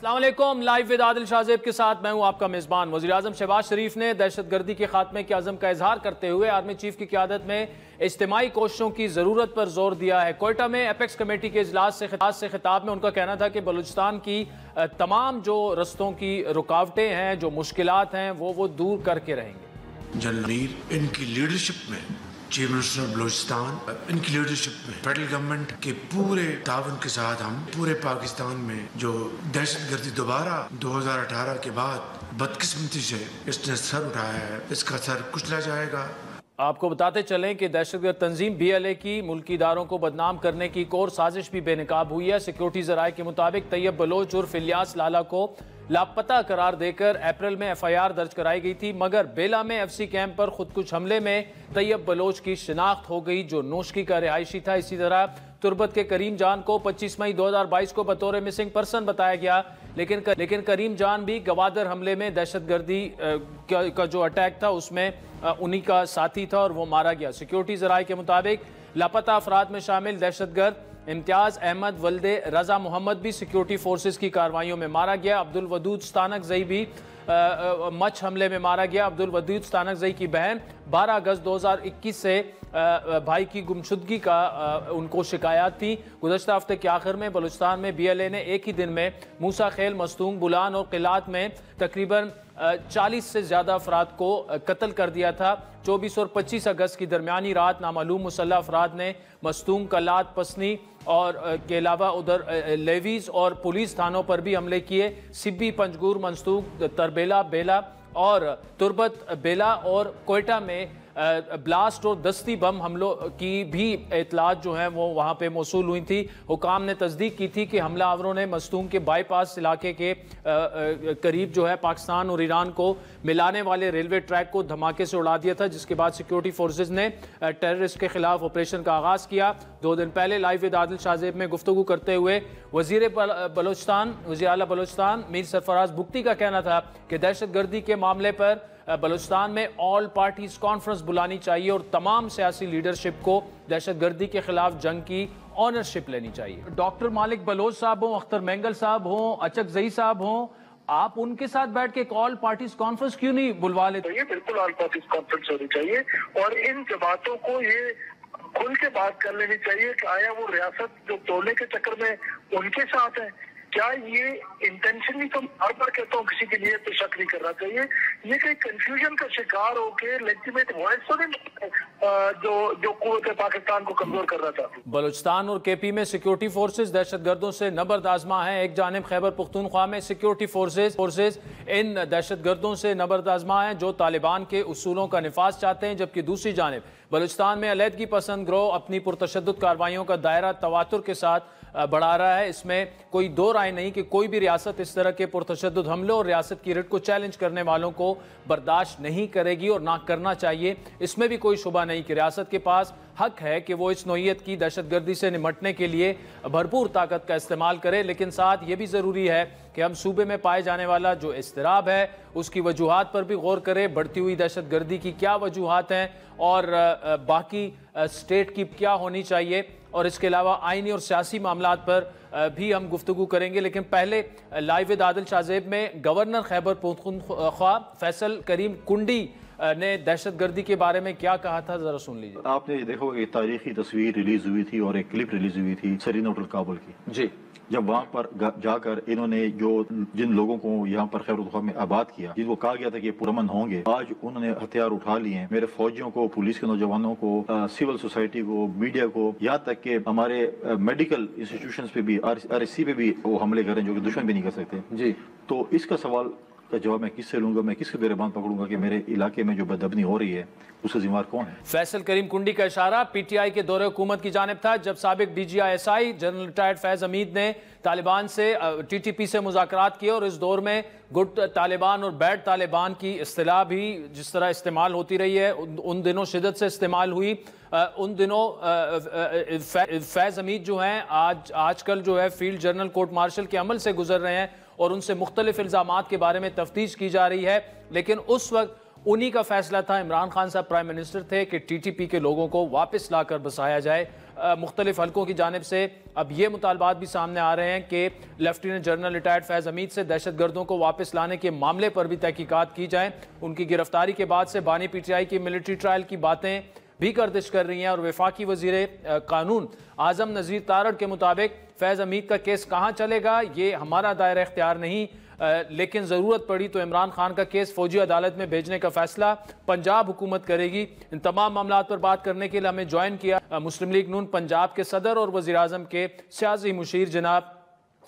السلام علیکم، live with عادل شاہزیب کے ساتھ میں ہوں آپ کا میزبان۔ وزیراعظم شہباز شریف نے دہشت گردی کے خاتمے کے عزم کا اظہار کرتے ہوئے آرمی چیف کی قیادت میں اجتماعی کوششوں کی ضرورت پر زور دیا ہے۔ کوئٹہ میں ایپیکس کمیٹی کے اجلاس سے خطاب میں ان کا کہنا تھا کہ بلوچستان کی تمام جو رستوں کی رکاوٹیں ہیں، جو مشکلات ہیں، وہ دور کر کے رہیں گے۔ جنرل امیر ان کی لیڈرشپ میں، چیف منسٹر بلوچستان ان کی لیڈرشپ میں، فیڈرل گورنمنٹ کے پورے تعاون کے ساتھ ہم پورے پاکستان میں جو دہشت گردی دوبارہ 2018 کے بعد بدقسمتی سے اس نے سر اٹھایا ہے، اس کا سر کچلا جائے گا۔ آپ کو بتاتے چلیں کہ دہشت گرد تنظیم BLA کی ملکی اداروں کو بدنام کرنے کی ایک اور سازش بھی بے نقاب ہوئی ہے۔ سیکیورٹی ذرائع کے مطابق طیب بلوچ عرف الیاس لالا کو لاپتہ قرار دے کر اپریل میں FIR درج کرائی گئی تھی، مگر بیلا میں FC کیمپ پر خودکش حملے میں طیب بلوچ کی شناخت ہو گئی جو نوشکی کا رہائشی تھا۔ اسی طرح تربت کے کریم جان کو 25 مئی 2022 کو بطور مسنگ پرسن بتایا گیا، لیکن کریم جان بھی گوادر حملے میں دہشت گردی کا جو اٹیک تھا اس میں انہی کا ساتھی تھا اور وہ مارا گیا۔ سیکیورٹی ذرائع کے مطابق لاپتہ افراد میں شامل دہشت گرد امتیاز احمد ولد رضا محمد بھی سیکیورٹی فورسز کی کارروائیوں میں مارا گیا۔ عبدالودود ستانک زئی بھی مچ حملے میں مارا گیا۔ عبدالودود ستانک زئی کی بہن 12 اگست 2021 سے بھائی کی گمشدگی کا ان کو شکایات تھی۔ گزشتہ ہفتے کے آخر میں بلوچستان میں BLA نے ایک ہی دن میں موسیٰ خیل، مستونگ، بولان اور قلات میں تقریباً 40 سے زیادہ افراد کو قتل کر دیا تھا۔ 24 اور 25 اگست کی درمیانی رات نامعلوم مسلح افراد نے مستونگ، قلات، پسنی اور کے علاوہ ادھر لیویز اور پولیس تھانوں پر بھی حملے کیے۔ سبی، پنجگور، منسوخ، تربیلا، بیلا اور تربت بیلا اور کوئٹہ میں بلاسٹ اور دستی بم حملوں کی بھی اطلاعات جو ہیں وہ وہاں پہ موصول ہوئی تھی۔ حکام نے تصدیق کی تھی کہ حملہ آوروں نے مستونگ کے بائی پاس علاقے کے قریب جو ہے پاکستان اور ایران کو ملانے والے ریلوے ٹریک کو دھماکے سے اڑا دیا تھا، جس کے بعد سیکیورٹی فورسز نے ٹیررسٹ کے خلاف آپریشن کا آغاز کیا۔ 2 دن پہلے لائیو ود عادل شاہزیب میں گفتگو کرتے ہوئے وزیر اعلیٰ بلوچستان میر سرفراز بگٹی کا کہنا تھا کہ دہشت گردی کے معاملے پر بلوچستان میں آل پارٹیز کانفرنس بلانی چاہیے اور تمام سیاسی لیڈرشپ کو دہشت گردی کے خلاف جنگ کی آنرشپ لینی چاہیے۔ ڈاکٹر مالک بلوچ صاحب ہوں، اختر مینگل صاحب ہوں، اچک زئی صاحب ہوں، آپ ان کے ساتھ بیٹھ کے ایک آل پارٹیز کانفرنس کیوں نہیں بلوا لیتے؟ یہ بالکل آل پارٹیز کانفرنس ہونی چاہیے اور ان جماعتوں کو یہ کھل کے بات کر لینی چاہیے کہ آیا وہ ریاست جو توڑنے کے چکر میں ان کے ساتھ ہے، کیا یہ انٹینشنلی، تو ہر بار کہتا ہوں کسی کے لیے تو شک نہیں کرنا چاہیے، یہ کہ کنفیوژن کا شکار ہو کے لیجیٹمیٹ وائس تو نہیں جو قوت پاکستان کو کمزور کرنا چاہتی۔ بلوچستان اور KP میں سیکیورٹی فورسز دہشت گردوں سے نبرد آزما ہیں۔ ایک جانب خیبر پختونخوا میں سیکیورٹی فورسز ان دہشت گردوں سے نبرد آزما ہیں جو طالبان کے اصولوں کا نفاذ چاہتے ہیں، جبکہ دوسری جانب بلوچستان میں علیحدگی پسند گروہ اپنی پرتشدد کارروائیوں کا دائرہ تواتر کے ساتھ بڑھا رہا ہے۔ اس میں کوئی دو رائے نہیں کہ کوئی بھی ریاست اس طرح کے پرتشدد حملوں اور ریاست کی رٹ کو چیلنج کرنے والوں کو برداشت نہیں کرے گی اور نہ کرنا چاہیے۔ اس میں بھی کوئی شبہ نہیں کہ ریاست کے پاس حق ہے کہ وہ اس نوعیت کی دہشت گردی سے نمٹنے کے لیے بھرپور طاقت کا استعمال کرے، لیکن ساتھ یہ بھی ضروری ہے کہ ہم صوبے میں پائے جانے والا جو اضطراب ہے اس کی وجوہات پر بھی غور کرے۔ بڑھتی ہوئی دہشت گردی کی کیا وجوہات ہیں اور باقی اسٹیٹ کی کیا ہونی چاہیے، اور اس کے علاوہ آئینی اور سیاسی معاملات پر بھی ہم گفتگو کریں گے۔ لیکن پہلے لائیو ود عادل شاہزیب میں گورنر خیبر پختونخوا فیصل کریم کنڈی نے دہشت گردی کے بارے میں کیا کہا تھا، ذرا سن لیجیے۔ آپ نے دیکھو کہ تاریخی تصویر ریلیز ہوئی تھی اور ایک کلپ ریلیز ہوئی تھی سرین ہوٹل کابل کی، جی، جب وہاں پر جا کر انہوں نے جن لوگوں کو یہاں پر خیبر پختونخوا میں آباد کیا، جن کو کہا گیا تھا کہ پرامن ہوں گے، آج انہوں نے ہتھیار اٹھا لیے ہیں۔ میرے فوجیوں کو، پولیس کے نوجوانوں کو، سول سوسائٹی کو، میڈیا کو، یہاں تک کہ ہمارے میڈیکل انسٹیٹیوشنز پہ بھی، RSC پہ بھی وہ حملے کر رہے ہیں جو کہ دشمن بھی نہیں کر سکتے۔ جی، تو اس کا سوال کا جواب میں کس سے لوں گا، میں کس کے گریبان پکڑوں گا کہ میرے علاقے میں جو بدبنی ہو رہی ہے اس کا ذمہ دار کون ہے؟ فیصل کریم کنڈی کا اشارہ PTI کے دور حکومت کی جانب تھا جب سابق DGI جنرل ریٹائرڈ فیض حمید نے طالبان سے TTP سے مذاکرات کیے، اور اس دور میں گڈ طالبان اور بیڈ طالبان کی اصطلاح بھی جس طرح استعمال ہوتی رہی ہے ان دنوں شدت سے استعمال ہوئی۔ ان دنوں فیض حمید جو ہیں آج کل جو ہے field general court marshal K عمل سے گزر رہے ہیں اور ان سے مختلف الزامات کے بارے میں تفتیش کی جا رہی ہے، لیکن اس وقت انہی کا فیصلہ تھا, عمران خان صاحب پرائم منسٹر تھے, کہ ٹی ٹی پی کے لوگوں کو واپس لا کر بسایا جائے. مختلف حلقوں کی جانب سے اب یہ مطالبات بھی سامنے آ رہے ہیں کہ لیفٹیننٹ جنرل ریٹائرڈ فیض حمید سے دہشت گردوں کو واپس لانے کے معاملے پر بھی تحقیقات کی جائیں. ان کی گرفتاری کے بعد سے بانی پی ٹی آئی کی ملٹری ٹرائل کی باتیں بھی گردش کر رہی ہیں, اور وفاقی وزیر قانون اعظم نذیر تارڑ کے مطابق فیض حمید کا کیس کہاں چلے گا یہ ہمارا دائرہ اختیار نہیں, لیکن ضرورت پڑی تو عمران خان کا کیس فوجی عدالت میں بھیجنے کا فیصلہ پنجاب حکومت کرے گی. ان تمام معاملات پر بات کرنے کے لیے ہمیں جوائن کیا مسلم لیگ نون پنجاب کے صدر اور وزیر اعظم کے سیاسی مشیر جناب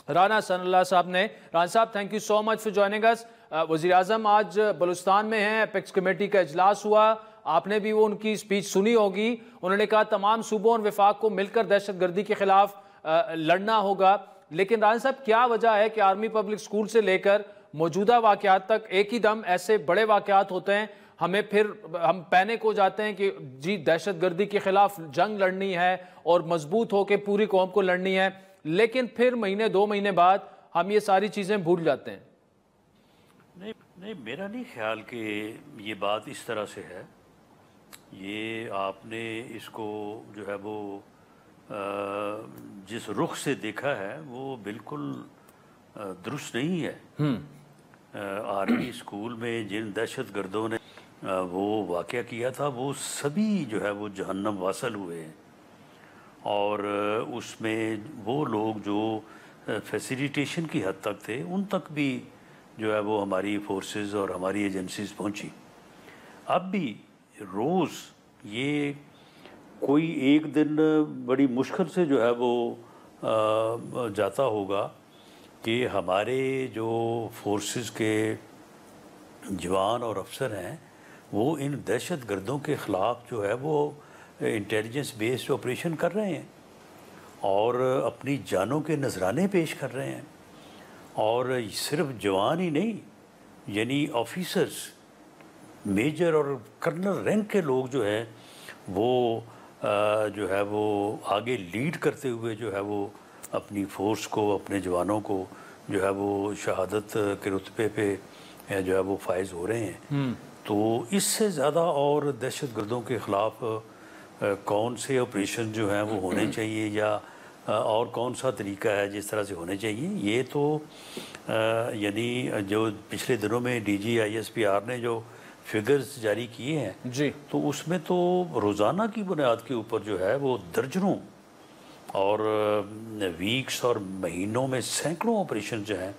رانا ثناء اللہ صاحب نے. رانا صاحب, thank you so much for joining us. وزیر اعظم آج بلوچستان میں ہیں, اپیکس کمیٹی کا اجلاس ہوا, آپ نے بھی وہ ان کی سپیچ سنی ہوگی. انہوں نے کہا تمام صوبوں اور وفاق کو مل کر دہشت گردی کے خلاف لڑنا ہوگا. لیکن رانا صاحب, کیا وجہ ہے کہ آرمی پبلک سکول سے لے کر موجودہ واقعات تک ایک ہی دم ایسے بڑے واقعات ہوتے ہیں, ہم پینک ہو جاتے ہیں کہ جی دہشت گردی کے خلاف جنگ لڑنی ہے اور مضبوط ہو کے پوری قوم کو لڑنی ہے, لیکن پھر مہینے 2 مہینے بعد ہم یہ ساری چیزیں بھول جاتے ہیں؟ نہیں, میرا نہیں خیال کہ یہ بات اس طرح سے ہے. یہ آپ نے اس کو جو ہے وہ جس رخ سے دیکھا ہے وہ بالکل درست نہیں ہے. آرمی اسکول میں جن دہشت گردوں نے وہ واقعہ کیا تھا وہ سبھی جو ہے وہ جہنم واصل ہوئے ہیں, اور اس میں وہ لوگ جو فیسیلیٹیشن کی حد تک تھے ان تک بھی جو ہے وہ ہماری فورسز اور ہماری ایجنسیز پہنچی. اب بھی روز یہ کوئی ایک دن بڑی مشکل سے جو ہے وہ جاتا ہوگا کہ ہمارے جو فورسز کے جوان اور افسر ہیں وہ ان دہشت گردوں کے خلاف جو ہے وہ انٹیلیجنس بیسڈ آپریشن کر رہے ہیں اور اپنی جانوں کے نذرانے پیش کر رہے ہیں. اور صرف جوان ہی نہیں, یعنی آفیسرز, میجر اور کرنل رینک کے لوگ جو ہیں وہ جو ہے وہ آگے لیڈ کرتے ہوئے جو ہے وہ اپنی فورس کو, اپنے جوانوں کو جو ہے وہ شہادت کے رتبے پہ جو ہے وہ فائز ہو رہے ہیں. تو اس سے زیادہ اور دہشت گردوں کے خلاف کون سے آپریشن جو ہیں وہ ہونے چاہیے یا اور کون سا طریقہ ہے جس طرح سے ہونے چاہیے, یہ تو یعنی جو پچھلے دنوں میں ڈی جی ISPR نے جو فگرز جاری کیے ہیں جی, تو اس میں تو روزانہ کی بنیاد کے اوپر جو ہے وہ درجنوں اور ویکس اور مہینوں میں سینکڑوں آپریشن جو ہیں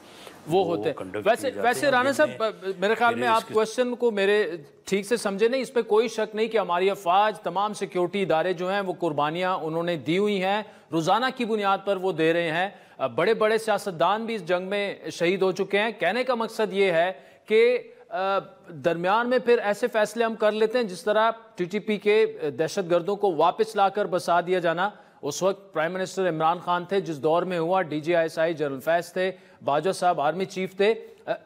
وہ ہوتے ہیں. ویسے رانا صاحب, میرے خیال میں آپ کوشچن کو میرے ٹھیک سے سمجھے نہیں, اس پہ کوئی شک نہیں کہ ہماری افواج, تمام سیکیورٹی ادارے جو ہیں وہ قربانیاں انہوں نے دی ہوئی ہیں, روزانہ کی بنیاد پر وہ دے رہے ہیں. بڑے بڑے سیاستدان بھی اس جنگ میں شہید ہو چکے ہیں. کہنے کا مقصد یہ ہے کہ درمیان میں پھر ایسے فیصلے ہم کر لیتے ہیں جس طرح ٹی ٹی پی کے دہشت گردوں کو واپس لا کر بسا دیا جانا. اس وقت پرائم منسٹر عمران خان تھے, جس دور میں ہوا DGI جنرل فیض تھے, باجوہ صاحب آرمی چیف تھے.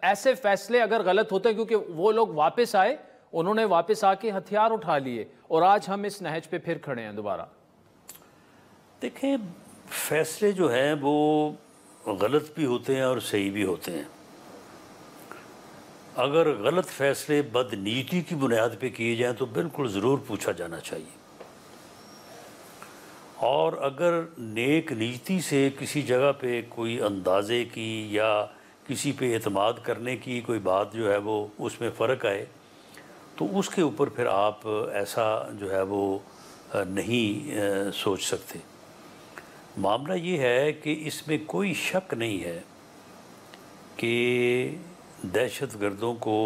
ایسے فیصلے اگر غلط ہوتے ہیں, کیونکہ وہ لوگ واپس آئے, انہوں نے واپس آ کے ہتھیار اٹھا لیے, اور آج ہم اس نہج پہ پھر کھڑے ہیں دوبارہ. دیکھیں, فیصلے جو ہیں وہ غلط بھی ہوتے ہیں اور صحیح بھی ہوتے ہیں. اگر غلط فیصلے بد نیتی کی بنیاد پہ کیے جائیں تو بالکل ضرور پوچھا جانا چاہیے, اور اگر نیک نیتی سے کسی جگہ پہ کوئی اندازے کی یا کسی پہ اعتماد کرنے کی کوئی بات جو ہے وہ اس میں فرق آئے تو اس کے اوپر پھر آپ ایسا جو ہے وہ نہیں سوچ سکتے. معاملہ یہ ہے کہ اس میں کوئی شک نہیں ہے کہ دہشت گردوں کو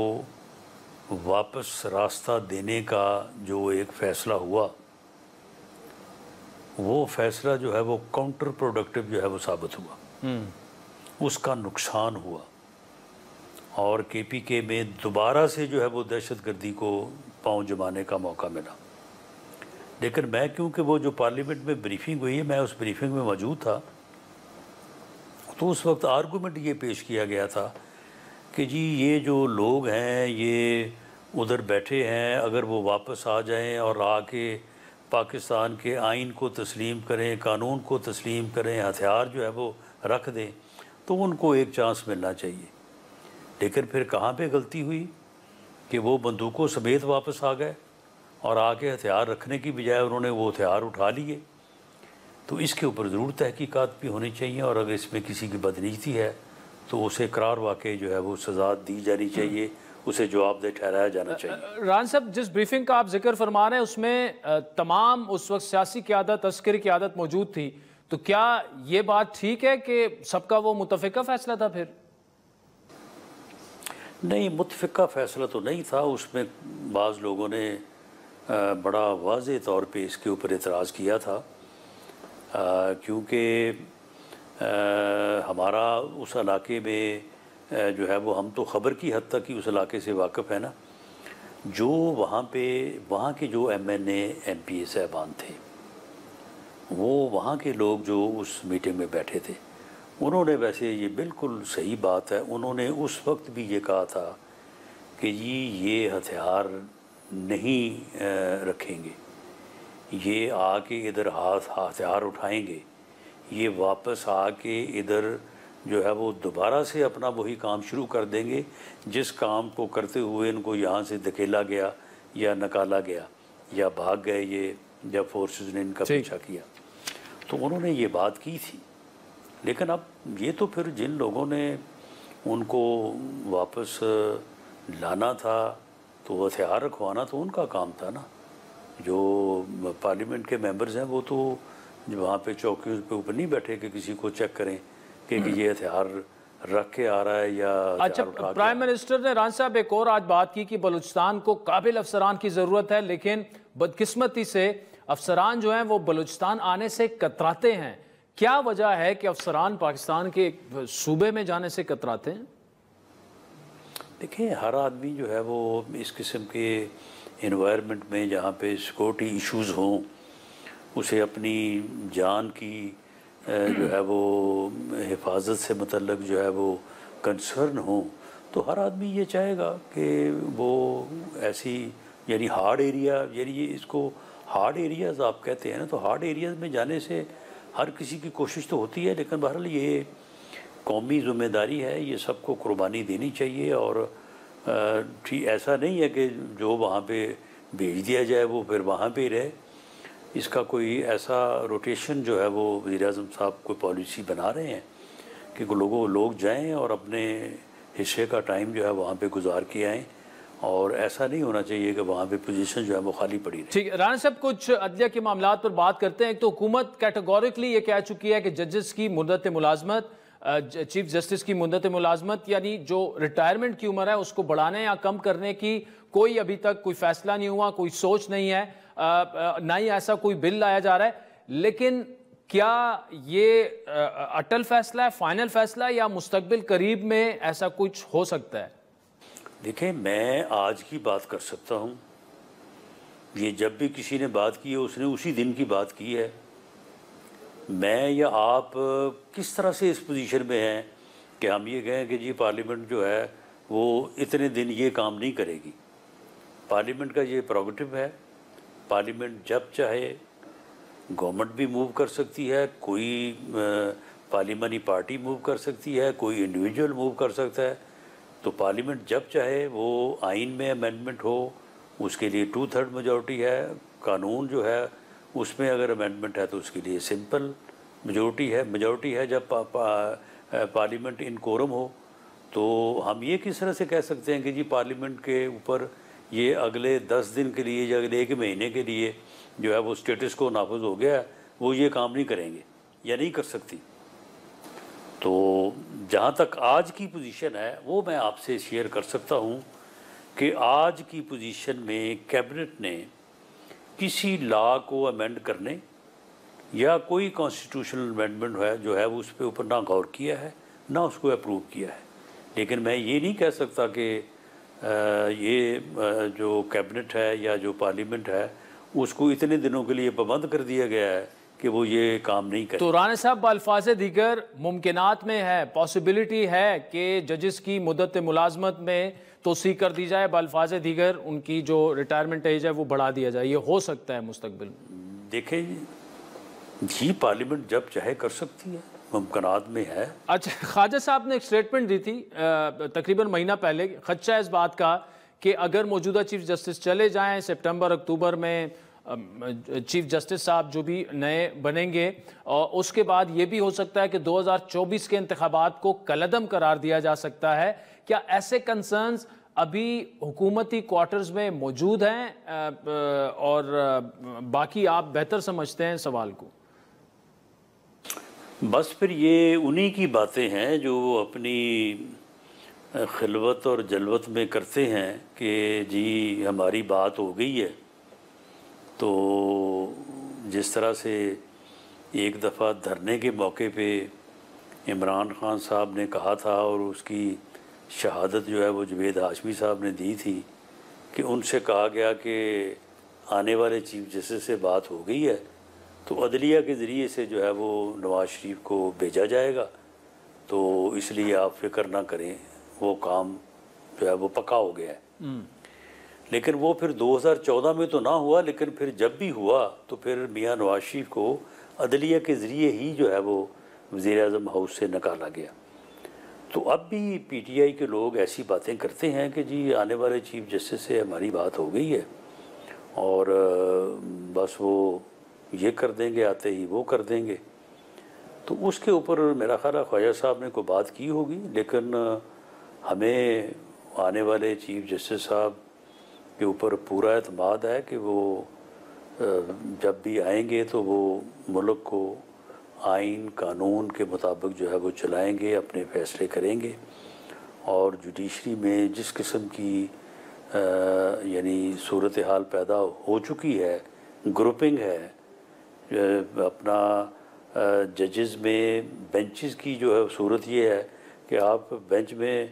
واپس راستہ دینے کا جو ایک فیصلہ ہوا وہ فیصلہ جو ہے وہ کاؤنٹر پروڈکٹیو جو ہے وہ ثابت ہوا, اس کا نقصان ہوا, اور KPK میں دوبارہ سے جو ہے وہ دہشت گردی کو پاؤں جمانے کا موقع ملا. لیکن میں کیونکہ وہ جو پارلیمنٹ میں بریفنگ ہوئی ہے میں اس بریفنگ میں موجود تھا, تو اس وقت آرگومنٹ یہ پیش کیا گیا تھا کہ جی یہ جو لوگ ہیں یہ ادھر بیٹھے ہیں, اگر وہ واپس آ جائیں اور آ کے پاکستان کے آئین کو تسلیم کریں, قانون کو تسلیم کریں, ہتھیار جو ہے وہ رکھ دیں تو ان کو ایک چانس ملنا چاہیے. لیکن پھر کہاں پہ غلطی ہوئی کہ وہ بندوقوں سمیت واپس آ گئے اور آ کے ہتھیار رکھنے کی بجائے انہوں نے وہ ہتھیار اٹھا لیے. تو اس کے اوپر ضرور تحقیقات بھی ہونی چاہیے، اور اگر اس میں کسی کی بدنیتی ہے تو اسے اقرار واقع جو ہے وہ سزا دی جانی چاہیے، اسے جواب دہ ٹھہرایا جانا چاہیے. ران صاحب، جس بریفنگ کا آپ ذکر فرما رہے ہیں اس میں تمام اس وقت سیاسی قیادت، عسکری قیادت موجود تھی، تو کیا یہ بات ٹھیک ہے کہ سب کا وہ متفقہ فیصلہ تھا؟ پھر نہیں، متفقہ فیصلہ تو نہیں تھا. اس میں بعض لوگوں نے بڑا واضح طور پہ اس کے اوپر اعتراض کیا تھا، کیونکہ ہمارا اس علاقے میں جو ہے وہ ہم تو خبر کی حد تک ہی اس علاقے سے واقف ہے نا. جو وہاں کے جو M N A M P A صاحبان تھے، وہ وہاں کے لوگ جو اس میٹنگ میں بیٹھے تھے، انہوں نے، ویسے یہ بالکل صحیح بات ہے، انہوں نے اس وقت بھی یہ کہا تھا کہ جی یہ ہتھیار نہیں رکھیں گے، یہ آ کے ادھر ہتھیار اٹھائیں گے، یہ واپس آ کے ادھر جو ہے وہ دوبارہ سے اپنا وہی کام شروع کر دیں گے جس کام کو کرتے ہوئے ان کو یہاں سے دھکیلا گیا یا نکالا گیا یا بھاگ گئے یہ جب فورسز نے ان کا پیچھا کیا. تو انہوں نے یہ بات کی تھی. لیکن اب یہ تو پھر جن لوگوں نے ان کو واپس لانا تھا تو ہتھیار رکھوانا تو ان کا کام تھا نا. جو پارلیمنٹ کے ممبرز ہیں وہ تو وہاں پہ چوکیوں پہ اوپر نہیں بیٹھے کہ کسی کو چیک کریں کہ یہ ہتھیار رکھ کے آ رہا ہے یا اچھا. پرائم منسٹر نے ران صاحب ایک اور آج بات کی کہ بلوچستان کو قابل افسران کی ضرورت ہے، لیکن بدقسمتی سے افسران جو ہیں وہ بلوچستان آنے سے کتراتے ہیں. کیا وجہ ہے کہ افسران پاکستان کے صوبے میں جانے سے کتراتے ہیں؟ دیکھیں، ہر آدمی جو ہے وہ اس قسم کے انوائرمنٹ میں جہاں پہ سیکورٹی ایشوز ہوں، اسے اپنی جان کی جو ہے وہ حفاظت سے متعلق جو ہے وہ کنسرن ہوں، تو ہر آدمی یہ چاہے گا کہ وہ ایسی یعنی ہارڈ ایریا، یعنی یہ اس کو ہارڈ ایریاز آپ کہتے ہیں نا، تو ہارڈ ایریاز میں جانے سے ہر کسی کی کوشش تو ہوتی ہے، لیکن بہرحال یہ قومی ذمہ داری ہے، یہ سب کو قربانی دینی چاہیے. اور ایسا نہیں ہے کہ جو وہاں پہ بھیج دیا جائے وہ پھر وہاں پہ ہی رہے. اس کا کوئی ایسا روٹیشن جو ہے وہ وزیر اعظم صاحب کوئی پالیسی بنا رہے ہیں کہ لوگ جائیں اور اپنے حصے کا ٹائم جو ہے وہاں پہ گزار کے آئیں، اور ایسا نہیں ہونا چاہیے کہ وہاں پہ پوزیشن جو ہے وہ خالی پڑی رہے. ٹھیک ہے رانا صاحب، کچھ عدلیہ کے معاملات پر بات کرتے ہیں. ایک تو حکومت کیٹیگورکلی یہ کہہ چکی ہے کہ ججز کی مدت ملازمت، چیف جسٹس کی مدت ملازمت، یعنی جو ریٹائرمنٹ کی عمر ہے اس کو بڑھانے یا کم کرنے کی کوئی ابھی تک کوئی فیصلہ نہیں ہوا، کوئی سوچ نہیں ہے، نہ ہی ایسا کوئی بل لایا جا رہا ہے. لیکن کیا یہ اٹل فیصلہ ہے، فائنل فیصلہ، یا مستقبل قریب میں ایسا کچھ ہو سکتا ہے؟ دیکھیں، میں آج کی بات کر سکتا ہوں. یہ جب بھی کسی نے بات کی ہے اس نے اسی دن کی بات کی ہے. میں یا آپ کس طرح سے اس پوزیشن میں ہیں کہ ہم یہ کہیں کہ جی پارلیمنٹ جو ہے وہ اتنے دن یہ کام نہیں کرے گی. پارلیمنٹ کا یہ پروگیٹو ہے. پارلیمنٹ جب چاہے گورنمنٹ بھی موو کر سکتی ہے، کوئی پارلیمانی پارٹی موو کر سکتی ہے، کوئی انڈیویجول موو کر سکتا ہے. تو پارلیمنٹ جب چاہے وہ آئین میں امینڈمنٹ ہو، اس کے لیے 2/3 میجورٹی ہے. قانون جو ہے اس میں اگر امینڈمنٹ ہے تو اس کے لیے سمپل میجورٹی ہے. جب پارلیمنٹ ان کورم ہو تو ہم یہ کس طرح سے کہہ سکتے ہیں کہ جی پارلیمنٹ کے اوپر یہ اگلے 10 دن کے لیے یا اگلے 1 مہینے کے لیے جو ہے وہ اسٹیٹس کو نافذ ہو گیا ہے، وہ یہ کام نہیں کریں گے یا نہیں کر سکتی. تو جہاں تک آج کی پوزیشن ہے وہ میں آپ سے شیئر کر سکتا ہوں کہ آج کی پوزیشن میں کیبنٹ نے کسی لا کو امینڈ کرنے یا کوئی کانسٹیٹیوشنل امینڈمنٹ ہے جو ہے وہ اس پہ اوپر نہ غور کیا ہے نہ اس کو اپروو کیا ہے. لیکن میں یہ نہیں کہہ سکتا کہ یہ جو کیبنٹ ہے یا جو پارلیمنٹ ہے اس کو اتنے دنوں کے لیے پابند کر دیا گیا ہے کہ وہ یہ کام نہیں کرے. تو رانا صاحب، بالفاظ دیگر ممکنات میں ہے، پاسبلٹی ہے کہ ججز کی مدت ملازمت میں توسیع کر دی جائے، بالفاظ دیگر ان کی جو ریٹائرمنٹ ایج ہے وہ بڑھا دیا جائے، یہ ہو سکتا ہے مستقبل میں؟ دیکھیں جی، پارلیمنٹ جب چاہے کر سکتی ہے، ممکنات میں ہے. اچھا، خواجہ صاحب نے ایک سٹیٹمنٹ دی تھی تقریباً مہینہ پہلے، خدشہ اس بات کا کہ اگر موجودہ چیف جسٹس چلے جائیں سپٹمبر اکتوبر میں چیف جسٹس صاحب جو بھی نئے بنیں گے، اور اس کے بعد یہ بھی ہو سکتا ہے کہ 2024 کے انتخابات کو کالعدم قرار دیا جا سکتا ہے، کیا ایسے کنسرنز ابھی حکومتی کوارٹرز میں موجود ہیں اور باقی آپ بہتر سمجھتے ہیں سوال کو؟ بس پھر یہ انہی کی باتیں ہیں جو وہ اپنی خلوت اور جلوت میں کرتے ہیں کہ جی ہماری بات ہو گئی ہے۔ تو جس طرح سے ایک دفعہ دھرنے کے موقع پہ عمران خان صاحب نے کہا تھا، اور اس کی شہادت جو ہے وہ جوید ہاشمی صاحب نے دی تھی، کہ ان سے کہا گیا کہ آنے والے چیف جسٹس سے بات ہو گئی ہے تو عدلیہ کے ذریعے سے جو ہے وہ نواز شریف کو بھیجا جائے گا، تو اس لیے آپ فکر نہ کریں، وہ کام جو ہے وہ پکا ہو گیا ہے۔ لیکن وہ پھر 2014 میں تو نہ ہوا، لیکن پھر جب بھی ہوا تو پھر میاں نواز شریف کو عدلیہ کے ذریعے ہی جو ہے وہ وزیر اعظم ہاؤس سے نکالا گیا۔ تو اب بھی پی ٹی آئی کے لوگ ایسی باتیں کرتے ہیں کہ جی آنے والے چیف جسٹس سے ہماری بات ہو گئی ہے، اور بس وہ یہ کر دیں گے، آتے ہی وہ کر دیں گے۔ تو اس کے اوپر میرا خیال ہے خواجہ صاحب نے کوئی بات کی ہوگی، لیکن ہمیں آنے والے چیف جسٹس صاحب کے اوپر پورا اعتماد ہے کہ وہ جب بھی آئیں گے تو وہ ملک کو آئین قانون کے مطابق جو ہے وہ چلائیں گے، اپنے فیصلے کریں گے، اور جوڈیشری میں جس قسم کی یعنی صورتحال پیدا ہو چکی ہے، گروپنگ ہے، اپنا ججز میں بینچز کی جو ہے صورت یہ ہے کہ آپ بینچ میں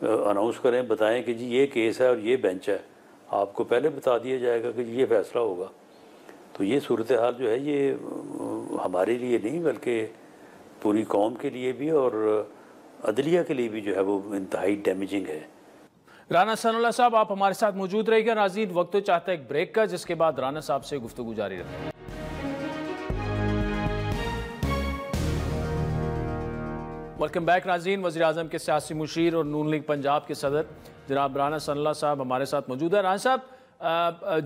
اناؤنس کریں، بتائیں کہ جی یہ کیس ہے اور یہ بینچ ہے، آپ کو پہلے بتا دیا جائے گا کہ یہ فیصلہ ہوگا۔ تو یہ صورتحال جو ہے یہ ہمارے لیے نہیں بلکہ پوری قوم کے لیے بھی اور عدلیہ کے لیے بھی جو ہے وہ انتہائی ڈیمیجنگ ہے۔ رانا ثناء اللہ صاحب آپ ہمارے ساتھ موجود رہے گا۔ ناظرین وقت تو چاہتا ہے ایک بریک کا، جس کے بعد رانا صاحب سے گفتگو جاری رکھیں گے۔ ویلکم بیک ناظرین، وزیر اعظم کے سیاسی مشیر اور نون لیگ پنجاب کے صدر جناب رانا ثناء اللہ صاحب ہمارے ساتھ موجود ہے۔ رانا صاحب،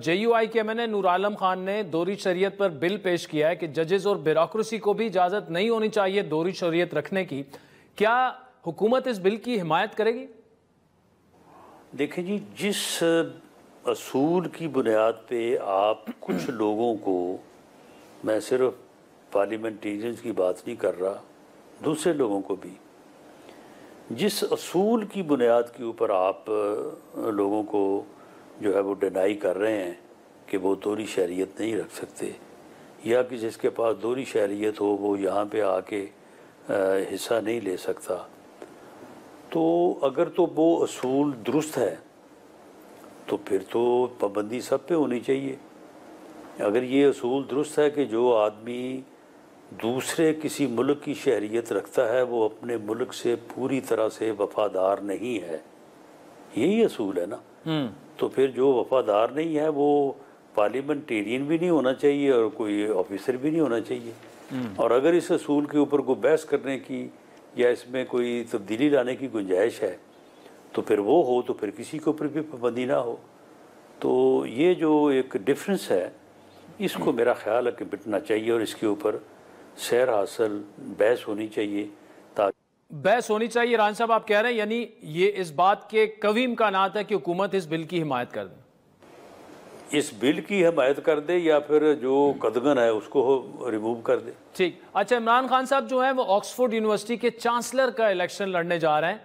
جے یو آئی کے ایم این اے نور عالم خان نے دوہری شریعت پر بل پیش کیا ہے کہ ججز اور بیوروکریسی کو بھی اجازت نہیں ہونی چاہیے دوہری شریعت رکھنے کی، کیا حکومت اس بل کی حمایت کرے گی؟ دیکھیں جی، جس اصول کی بنیاد پہ آپ کچھ لوگوں کو، میں صرف پارلیمنٹیرینز کی بات نہیں کر رہا، دوسرے لوگوں کو بھی، جس اصول کی بنیاد کے اوپر آپ لوگوں کو جو ہے وہ ڈینائی کر رہے ہیں کہ وہ دوہری شہریت نہیں رکھ سکتے، یا کہ جس کے پاس دوہری شہریت ہو وہ یہاں پہ آ کے حصہ نہیں لے سکتا، تو اگر تو وہ اصول درست ہے تو پھر تو پابندی سب پہ ہونی چاہیے۔ اگر یہ اصول درست ہے کہ جو آدمی دوسرے کسی ملک کی شہریت رکھتا ہے وہ اپنے ملک سے پوری طرح سے وفادار نہیں ہے، یہی اصول ہے نا، تو پھر جو وفادار نہیں ہے وہ پارلیمنٹیرین بھی نہیں ہونا چاہیے اور کوئی آفیسر بھی نہیں ہونا چاہیے۔ اور اگر اس اصول کے اوپر کوئی بحث کرنے کی یا اس میں کوئی تبدیلی لانے کی گنجائش ہے تو پھر وہ ہو، تو پھر کسی کے اوپر بھی پابندی نہ ہو۔ تو یہ جو ایک ڈفرینس ہے اس کو میرا خیال ہے کہ مٹنا چاہیے، اور اس کے اوپر سیر حاصل بحث ہونی چاہیے، بحث ہونی چاہیے۔ ران صاحب آپ کہہ رہے ہیں یعنی یہ اس بات کے قوی امکانات ہے کہ حکومت اس بل کی حمایت کر دے، اس بل کی حمایت کر دے یا پھر جو قدغن ہے اس کو ریموو کر دے۔ ٹھیک۔ اچھا، عمران خان صاحب جو ہیں وہ آکسفورڈ یونیورسٹی کے چانسلر کا الیکشن لڑنے جا رہے ہیں،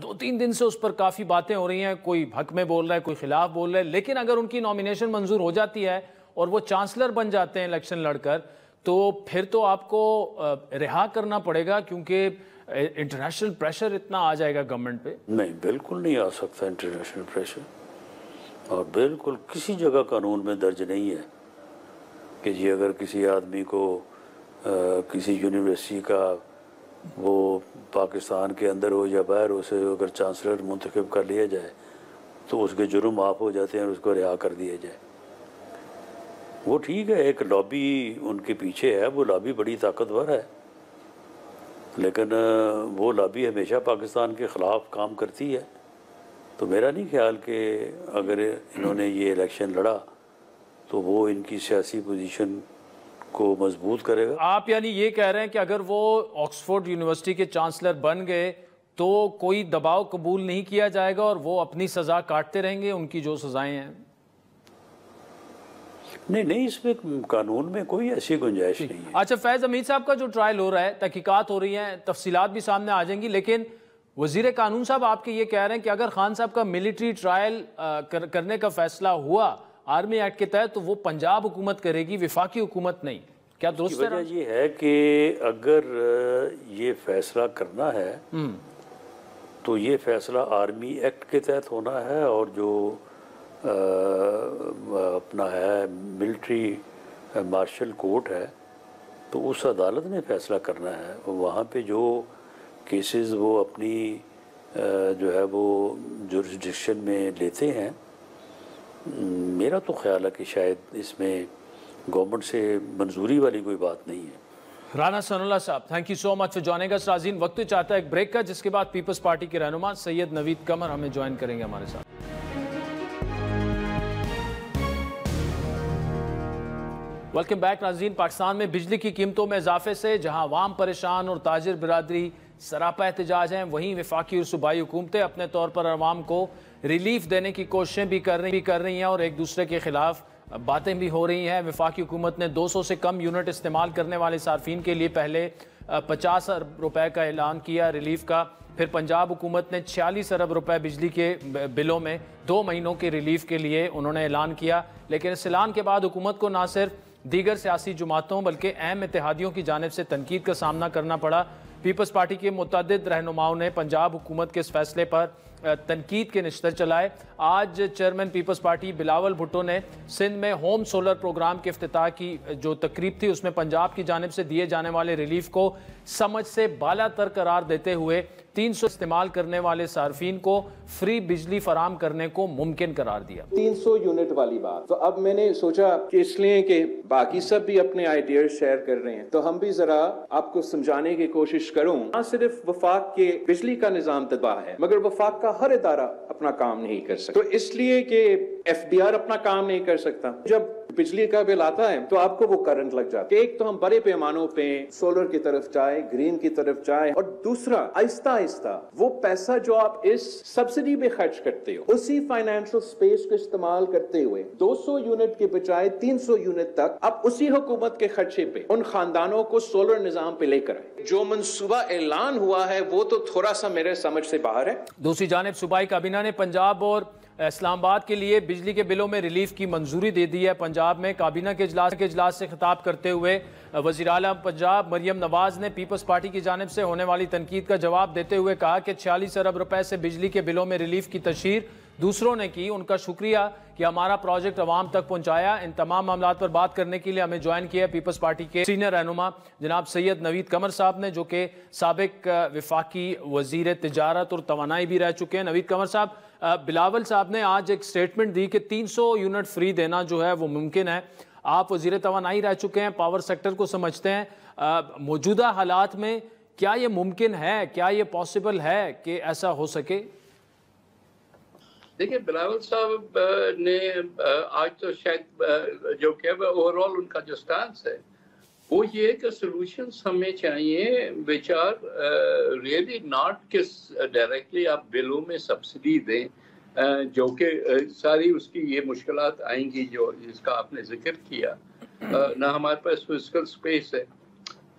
2-3 دن سے اس پر کافی باتیں ہو رہی ہیں، کوئی حق میں بول رہا ہے، کوئی خلاف بول رہا ہے، لیکن اگر ان کی نامینیشن منظور ہو جاتی ہے اور وہ چانسلر بن جاتے ہیں الیکشن لڑ کر، تو پھر تو آپ کو رہا کرنا پڑے گا، کیونکہ انٹرنیشنل پریشر اتنا آ جائے گا گورنمنٹ پہ۔ نہیں، بالکل نہیں آ سکتا انٹرنیشنل پریشر، اور بالکل کسی جگہ قانون میں درج نہیں ہے کہ جی اگر کسی آدمی کو کسی یونیورسٹی کا وہ پاکستان کے اندر ہو یا باہر ہو سے اگر چانسلر منتخب کر لیا جائے تو اس کے جرم معاف ہو جاتے ہیں اور اس کو رہا کر دیا جائے۔ وہ ٹھیک ہے، ایک لابی ان کے پیچھے ہے، وہ لابی بڑی طاقتور ہے، لیکن وہ لابی ہمیشہ پاکستان کے خلاف کام کرتی ہے، تو میرا نہیں خیال کہ اگر انہوں نے یہ الیکشن لڑا تو وہ ان کی سیاسی پوزیشن کو مضبوط کرے گا. آپ یعنی یہ کہہ رہے ہیں کہ اگر وہ آکسفورڈ یونیورسٹی کے چانسلر بن گئے تو کوئی دباؤ قبول نہیں کیا جائے گا اور وہ اپنی سزا کاٹتے رہیں گے, ان کی جو سزائیں ہیں؟ نہیں, اس میں قانون میں کوئی ایسی گنجائش نہیں ہے. اچھا, فیض حمید صاحب کا جو ٹرائل ہو رہا ہے, تحقیقات ہو رہی ہیں, تفصیلات بھی سامنے آ جائیں گی, لیکن وزیر قانون صاحب آپ کے یہ کہہ رہے ہیں کہ اگر خان صاحب کا ملٹری ٹرائل کرنے کا فیصلہ ہوا آرمی ایکٹ کے تحت تو وہ پنجاب حکومت کرے گی, وفاقی حکومت نہیں. کیا درست ہے؟ وجہ یہ ہے کہ اگر یہ فیصلہ کرنا ہے تو یہ فیصلہ آرمی ایکٹ کے تحت ہونا ہے, اور جو اپنا ہے ملٹری مارشل کورٹ ہے تو اس عدالت نے فیصلہ کرنا ہے. وہاں پہ جو کیسز وہ اپنی جو ہے وہ جورسڈکشن میں لیتے ہیں, میرا تو خیال ہے کہ شاید اس میں گورنمنٹ سے منظوری والی کوئی بات نہیں ہے. رانا ثناء اللہ صاحب, thank you so much for joining us. ناظرین, وقت چاہتا ہے ایک بریک کا, جس کے بعد پیپلز پارٹی کے رہنما سید نوید قمر ہمیں جوائن کریں گے ہمارے ساتھ. ویلکم بیک ناظرین. پاکستان میں بجلی کی قیمتوں میں اضافے سے جہاں عوام پریشان اور تاجر برادری سراپا احتجاج ہیں, وہیں وفاقی اور صوبائی حکومتیں اپنے طور پر عوام کو ریلیف دینے کی کوششیں بھی کر رہی ہیں اور ایک دوسرے کے خلاف باتیں بھی ہو رہی ہیں. وفاقی حکومت نے 200 سے کم یونٹ استعمال کرنے والے صارفین کے لیے پہلے 50 ارب روپے کا اعلان کیا ریلیف کا. پھر پنجاب حکومت نے 46 ارب روپے بجلی کے بلوں میں 2 مہینوں کے ریلیف کے لیے انہوں نے اعلان کیا. لیکن اس اعلان کے بعد حکومت کو نہ صرف دیگر سیاسی جماعتوں بلکہ اہم اتحادیوں کی جانب سے تنقید کا سامنا کرنا پڑا. پیپلز پارٹی کے متعدد رہنماؤں نے پنجاب حکومت کے اس فیصلے پر تنقید کے نشتر چلائے. آج chairman peoples party Bilawal Bhutto نے سندھ میں ہوم سولر پروگرام کے افتتاح کی جو تقریب تھی اس میں پنجاب کی جانب سے دیے جانے والے ریلیف کو سمجھ سے بالا تر قرار دیتے ہوئے 300 استعمال کرنے والے صارفین کو فری بجلی فراہم کرنے کو ممکن قرار دیا. 300 یونٹ والی بات, تو اب میں نے سوچا کہ اس لیے کہ باقی سب بھی اپنے آئیڈیاز شیئر کر رہے ہیں تو ہم بھی ذرا آپ کو سمجھانے کی کوشش کروں. نہ صرف وفاق کے بجلی کا نظام تباہ ہے مگر وفاق کا ہر ادارہ اپنا کام نہیں کر سکتا. تو اس لیے کہ FDR اپنا کام نہیں کر سکتا, جب بجلی کا بل آتا ہے تو آپ کو وہ کرنٹ لگ جاتا ہے. ایک تو ہم بڑے پیمانوں پہ سولر کی طرف جائے, گرین کی طرف جائے, اور دوسرا آہستہ آہستہ وہ پیسہ جو آپ اس سبسڈی پہ خرچ کرتے ہو اسی فائنینشل سپیس کو استعمال کرتے ہوئے 200 یونٹ کے بجائے 300 یونٹ تک آپ اسی حکومت کے خرچے پہ ان خاندانوں کو سولر نظام پہ لے کر آئے. جو منصوبہ اعلان ہوا ہے وہ تو تھوڑا سا میرے سمجھ سے باہر ہے. دوسری جانب صوبائی کابینہ نے پنجاب اور اسلام آباد کے لیے بجلی کے بلوں میں ریلیف کی منظوری دے دی ہے. پنجاب میں کابینہ کے اجلاس سے خطاب کرتے ہوئے وزیر اعلیٰ پنجاب مریم نواز نے پیپلز پارٹی کی جانب سے ہونے والی تنقید کا جواب دیتے ہوئے کہا کہ 46 ارب روپے سے بجلی کے بلوں میں ریلیف کی تشہیر دوسروں نے کی. ان کا شکریہ کہ ہمارا پروجیکٹ عوام تک پہنچایا. ان تمام معاملات پر بات کرنے کے لیے ہمیں جوائن کیا پیپلز پارٹی کے سینئر رہنما جناب سید نوید قمر صاحب نے, جو کہ سابق وفاقی وزیر تجارت اور توانائی بھی رہ چکے ہیں. نوید قمر صاحب, بلاول صاحب نے آج ایک سٹیٹمنٹ دی کہ 300 یونٹ فری دینا جو ہے وہ ممکن ہے. آپ وزیر توانائی رہ چکے ہیں, پاور سیکٹر کو سمجھتے ہیں, موجودہ حالات میں کیا یہ ممکن ہے, کیا یہ پاسبل ہے کہ ایسا ہو سکے؟ دیکھیں, بلاول صاحب نے آج تو شاید جو کہ اوور آل ان کا جو سٹانس ہے وہ یہ کہ سولوشنز ہمیں چاہیے which are really not کہ ڈائریکٹلی آپ بلوں میں سبسڈی دیں, جو کہ ساری اس کی یہ مشکلات آئیں گی جو جس کا آپ نے ذکر کیا. نہ ہمارے پاس فزیکل سپیس ہے.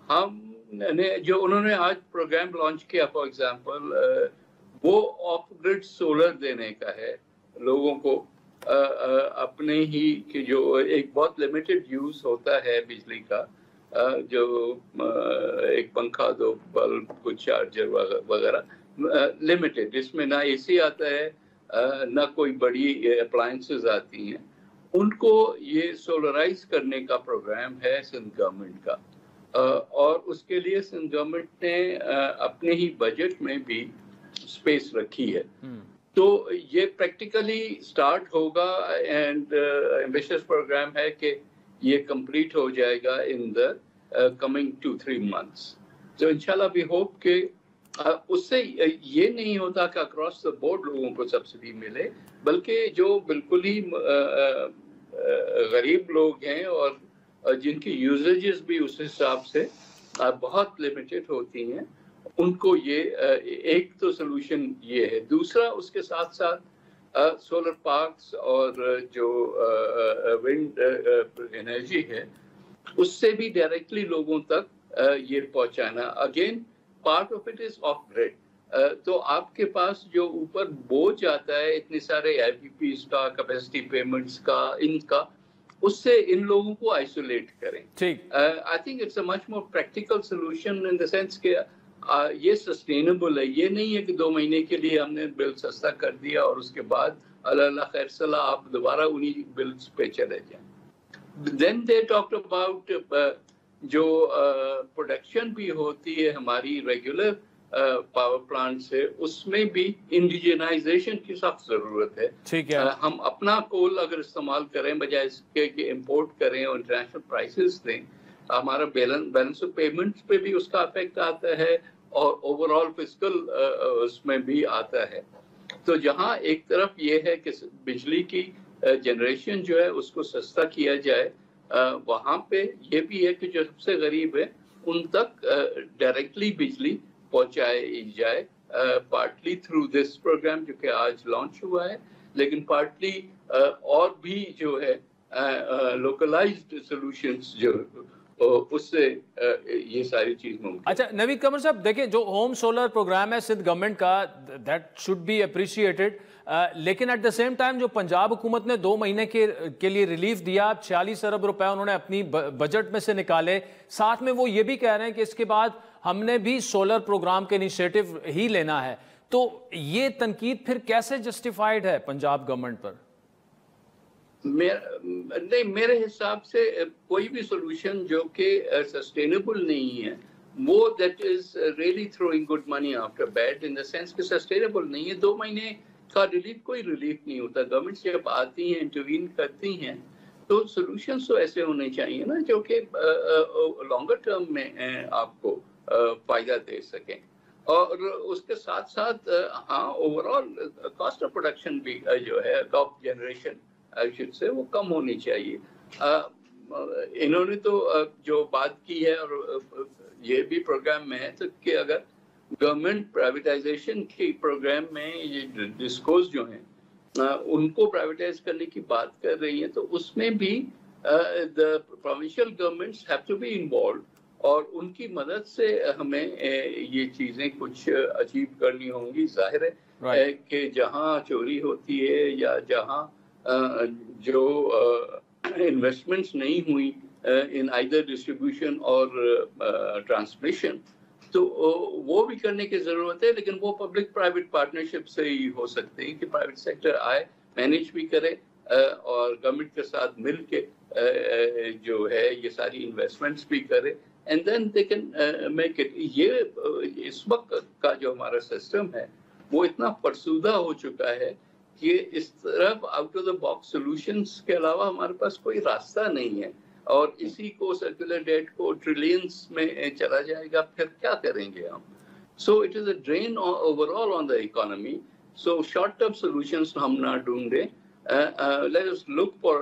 ہم نے جو انہوں نے آج پروگرام لانچ کیا فار ایگزامپل وہ آف گریڈ سولر دینے کا ہے لوگوں کو, اپنے ہی کہ جو ایک بہت لمیٹڈ یوز ہوتا ہے بجلی کا, جو ایک پنکھا, 2 بلب, کچھ چارجر وغیرہ لمیٹڈ, جس میں نہ اے سی آتا ہے نہ کوئی بڑی اپلائنسز آتی ہیں, ان کو یہ سولرائز کرنے کا پروگرام ہے سندھ گورنمنٹ کا. اور اس کے لیے سندھ گورنمنٹ نے اپنے ہی بجٹ میں بھی اسپیس رکھی ہے. تو یہ پریکٹیکلی سٹارٹ ہوگا اینڈ ایمبیشس پروگرام ہے کہ یہ کمپلیٹ ہو جائے گا ان دا کمنگ 2-3 months. تو انشاءاللہ we hope کہ اس سے یہ نہیں ہوتا کہ اکراس دا بورڈ لوگوں کو سبسڈی ملے، بلکہ جو بالکل ہی غریب لوگ ہیں اور جن کی یوزیجز بھی اس حساب سے بہت لمیٹڈ ہوتی ہیں، ان کو یہ ایک تو سولوشن یہ ہے۔ دوسرا اس کے ساتھ ساتھ سولر پارکس اور جو ونڈ انرجی ہے اس سے بھی ڈائریکٹلی لوگوں تک یہ پہنچانا۔ Again part of it is off grid, تو آپ کے پاس جو اوپر بوجھ آتا ہے اتنے سارے آئی پی پیز کا، کیپیسٹی پیمنٹس کا، ان کا، اس سے ان لوگوں کو آئسولیٹ کریں۔ I think it's a much more practical solution in the sense کہ یہ سسٹینیبل ہے۔ یہ نہیں ہے کہ 2 مہینے کے لیے ہم نے بل سستا کر دیا اور اس کے بعد اللہ خیر صلاح آپ دوبارہ انہی بلز پہ چلے جائیں۔ دین دے ٹاکڈ اباؤٹ جو پروڈکشن بھی ہوتی ہے ہماری ریگولر پاور پلانٹ سے، اس میں بھی انڈیجنائزیشن کی سخت ضرورت ہے۔ ہم اپنا کول اگر استعمال کریں بجائے اس کے کہ امپورٹ کریں اور انٹرنیشنل پرائسز دیں، ہمارا بیلنس آف پیمنٹس پہ بھی اس کا افیکٹ آتا ہے اور اوور آل فسکل اس میں بھی آتا ہے۔ تو جہاں ایک طرف یہ ہے کہ بجلی کی جنریشن جو ہے اس کو سستا کیا جائے، وہاں پہ یہ بھی ہے کہ جو سب سے غریب ہے ان تک ڈائریکٹلی بجلی پہنچائی جائے، پارٹلی تھرو دس پروگرام جو کہ آج لانچ ہوا ہے، لیکن پارٹلی اور بھی جو ہے لوکلائزڈ سولوشنز جو اس سے یہ ساری چیز ممکن۔ اچھا نوید قمر صاحب، دیکھیں جو ہوم سولر پروگرام ہے سندھ گورنمنٹ کا، دیٹ شوڈ بی اپریشیٹڈ، لیکن ایٹ دا سیم ٹائم جو پنجاب حکومت نے 2 مہینے کے لیے ریلیف دیا، 46 ارب روپے انہوں نے اپنی بجٹ میں سے نکالے، ساتھ میں وہ یہ بھی کہہ رہے ہیں کہ اس کے بعد ہم نے بھی سولر پروگرام کے انیشیٹو ہی لینا ہے، تو یہ تنقید پھر کیسے جسٹیفائیڈ ہے پنجاب گورنمنٹ پر؟ نہیں، میرے حساب سے کوئی بھی سولوشن جو کہ سسٹینیبل نہیں ہے وہ that is really throwing good money after bad, in the sense کہ سسٹینیبل نہیں ہے۔ 2 مہینے کا ریلیف کوئی ریلیف نہیں ہوتا۔ گورنمنٹ جب آتی ہیں انٹروین کرتی ہیں تو سولوشنز تو ایسے ہونے چاہیے نا جو کہ لانگر ٹرم میں آپ کو فائدہ دے سکیں، اور اس کے ساتھ ساتھ ہاں over all cost of production بھی جو ہے آف جنریشن سے وہ کم ہونی چاہیے۔ انہوں نے تو جو بات کی ہے اور یہ بھی پروگرام میں ہے تو کہ اگر گورنمنٹ پرائیویٹائزیشن کی پروگرام میں یہ ڈسکوز جو ہیں ان کو پرائیویٹائز کرنے کی بات کر رہی ہیں، تو اس میں بھی the provincial governments have to be involved، اور ان کی مدد سے ہمیں یہ چیزیں کچھ اچیو کرنی ہوں گی۔ ظاہر ہے کہ جہاں چوری ہوتی ہے یا جہاں جو انویسٹمنٹس نہیں ہوئی ان آئیدر ڈسٹریبیوشن اور ٹرانسمیشن، تو وہ بھی کرنے کی ضرورت ہے، لیکن وہ پبلک پرائیویٹ پارٹنرشپ سے ہی ہو سکتے ہیں کہ پرائیویٹ سیکٹر آئے، مینیج بھی کرے اور گورنمنٹ کے ساتھ مل کے جو ہے یہ ساری انویسٹمنٹس بھی کرے، and then they can make it. یہ اس وقت کا جو ہمارا سسٹم ہے وہ اتنا فرسودہ ہو چکا ہے کہ اس طرف out of the box solutions کے علاوہ ہمارے پاس کوئی راستہ نہیں ہے، اور اسی کو سرکولر ڈیٹ کو ٹریلینز میں چلا جائے گا، پھر کیا کریں گے ہم؟ So it is a drain over all on the economy. So short term solutions ہم نہ ڈھونڈیں، let us look for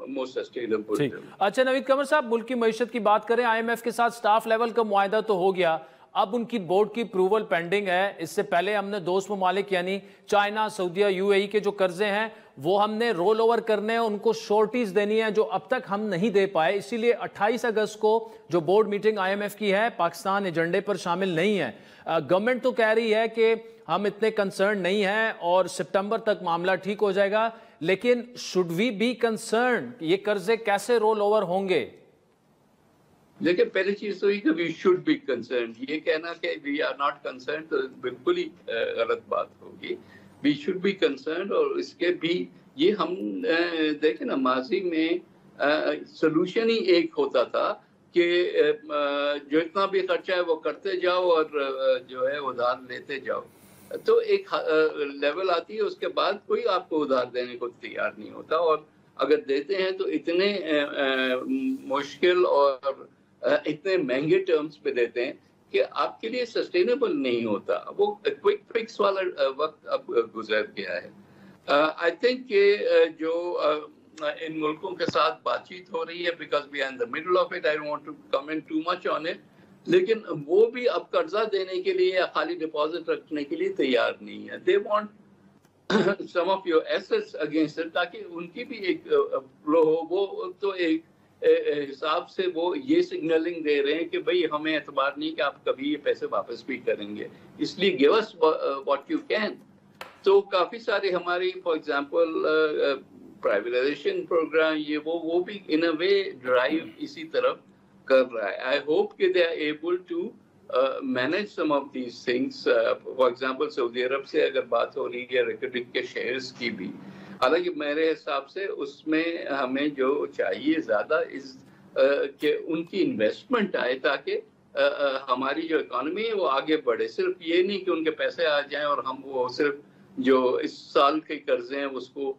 more sustainable۔ اچھا نوید قمر صاحب، ملک کی معیشت کی بات کریں، آئی ایم ایف کے ساتھ سٹاف لیول کا معاہدہ تو ہو گیا، اب ان کی بورڈ کی اپروول پینڈنگ ہے۔ اس سے پہلے ہم نے دوست ممالک یعنی چائنا، سعودیہ، یو اے ای کے جو قرضے ہیں وہ ہم نے رول اوور کرنے ہیں، ان کو شورٹیز دینی ہے جو اب تک ہم نہیں دے پائے، اسی لیے 28 اگست کو جو board meeting I M F کی ہے پاکستان ایجنڈے پر شامل نہیں ہے۔ گورنمنٹ تو کہہ رہی ہے کہ ہم اتنے کنسرن نہیں ہیں اور سپٹمبر تک معاملہ ٹھیک ہو جائے گا، لیکن should we be concerned یہ قرضے کیسے رول اوور ہوں گے؟ دیکھیں، پہلی چیز تو یہ کہ we should be concerned، یہ کہنا کہ we are not concerned تو بالکل ہی غلط بات ہوگی۔ we should be concerned، اور اس کے بھی یہ ہم دیکھیں نا، ماضی میں سلوشن ہی ایک ہوتا تھا کہ جو اتنا بھی خرچہ ہے وہ کرتے جاؤ اور جو ہے ادھار لیتے جاؤ، تو ایک لیول آتی ہے اس کے بعد کوئی آپ کو ادھار دینے کو تیار نہیں ہوتا، اور اگر دیتے ہیں تو اتنے مشکل اور اتنے مہنگے ٹرمز پہ دیتے ہیں کہ آپ کے لیے سسٹینیبل نہیں ہوتا. وہ کوئک فکس والا وقت اب گزر گیا ہے. آئی تھنک کہ جو ان ملکوں کے ساتھ بات چیت ہو رہی ہے, because we are in the middle of it, I don't want to comment too much on it, لیکن وہ بھی اب قرضہ دینے کے لیے یا خالی ڈپازٹ رکھنے کے لیے تیار نہیں ہے. They want some of your assets against it, تاکہ ان کی بھی ایک فلو ہو. وہ تو ایک حساب سے وہ یہ سگنلنگ دے رہے ہیں کہ بھئی ہمیں اعتبار نہیں کہ آپ کبھی یہ پیسے واپس بھی کریں گے, اس لیے give us what you can. تو کافی سارے ہماری فار ایگزامپل پرائیویٹائزیشن پروگرام یہ وہ بھی ان اے وے ڈرائیو اسی طرف کر رہا ہے. آئی ہوپ کہ they are able to manage some of these things. For example سعودی عرب سے اگر بات ہو رہی ہے ریکرڈنگ کے شیئرز کی بھی, حالانکہ میرے حساب سے اس میں ہمیں جو چاہیے زیادہ کہ ان کی انویسٹمنٹ آئے تاکہ ہماری جو اکانومی ہے وہ آگے بڑھے. صرف یہ نہیں کہ ان کے پیسے آ جائیں اور ہم وہ صرف جو اس سال کے قرضے ہیں اس کو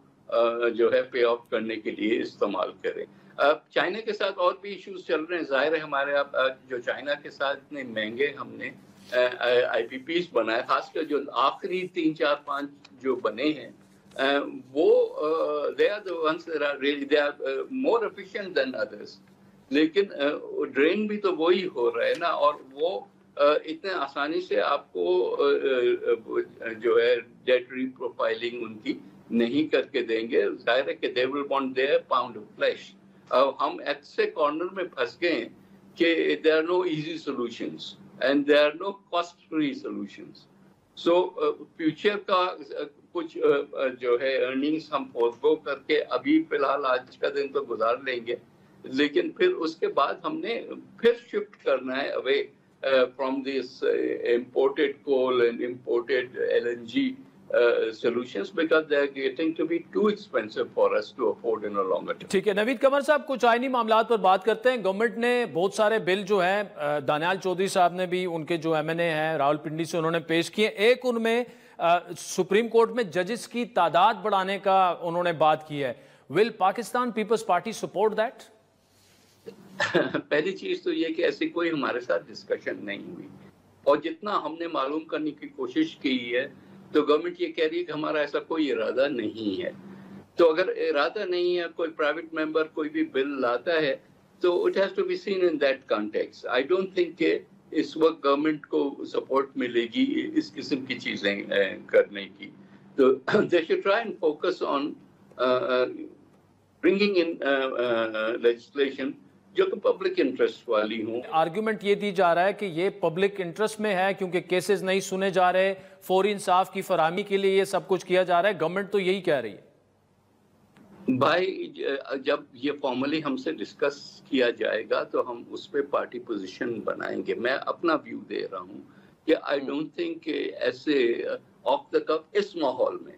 جو ہے پے آف کرنے کے لیے استعمال کریں. چائنا کے ساتھ اور بھی ایشوز چل رہے ہیں. ظاہر ہے ہمارے جو چائنا کے ساتھ اتنے مہنگے ہم نے آئی پی پیز بنائے, خاص کر جو آخری 3 4 5 جو بنے ہیں, وہ they are the ones that are really they are more efficient than others. لیکن ڈرین بھی تو وہی ہو رہا ہے نا, اور وہ اتنے آسانی سے آپ کو جو ہے ڈیٹ ری پروفائلنگ ان کی نہیں کر کے دیں گے. ظاہر ہے کہ they will want their pound of flesh. ہم ایسے کارنر میں پھنس گئے ہیں کہ there are no easy solutions and there are no cost free solutions. So future کا کچھ جو ہے ارننگز ہم فورگو کر کے ابھی فی الحال آج کا دن تو گزار لیں گے, لیکن پھر اس کے بعد ہم نے پھر شفٹ کرنا ہے away from this imported coal and imported LNG solutions because they are getting to be too expensive for us to afford in a longer term. ٹھیک ہے نوید قمر صاحب, کچھ آئینی معاملات پر بات کرتے ہیں. گورنمنٹ نے بہت سارے بل جو ہیں, دانیال چودھری صاحب نے بھی, ان کے جو MNA ہیں راول پنڈی سے, انہوں نے پیش کیے. ایک ان میں سپریم کورٹ میں ججز کی تعداد بڑھانے کا انہوں نے بات کی ہے. Will Pakistan Peoples Party support that? پہلی چیز تو یہ کہ ایسی کوئی ہمارے ساتھ ڈسکشن نہیں ہوئی, اور جتنا ہم نے معلوم کرنے کی کوشش کی ہے تو گورنمنٹ یہ کہہ رہی ہے کہ ہمارا ایسا کوئی ارادہ نہیں ہے. تو اگر ارادہ نہیں ہے, کوئی پرائیویٹ ممبر کوئی بھی بل لاتا ہے تو it has to be seen in that context. I don't think کہ اس وقت گورنمنٹ کو سپورٹ ملے گی اس قسم کی چیزیں کرنے کی. تو they should try and focus on bringing in legislation جو کہ پبلک انٹرسٹ والی ہوں. آرگیومنٹ یہ دی جا رہا ہے کہ یہ پبلک انٹرسٹ میں ہے کیونکہ کیسز نہیں سنے جا رہے, فوری انصاف کی فراہمی کے لیے یہ سب کچھ کیا جا رہا ہے. گورنمنٹ تو یہی کہہ رہی ہے. بھائی جب یہ فارملی ہم سے ڈسکس کیا جائے گا تو ہم اس پہ پارٹی پوزیشن بنائیں گے. میں اپنا ویو دے رہا ہوں کہ آئی ڈونٹ تھنک کہ ایسے آف دا کف اس ماحول میں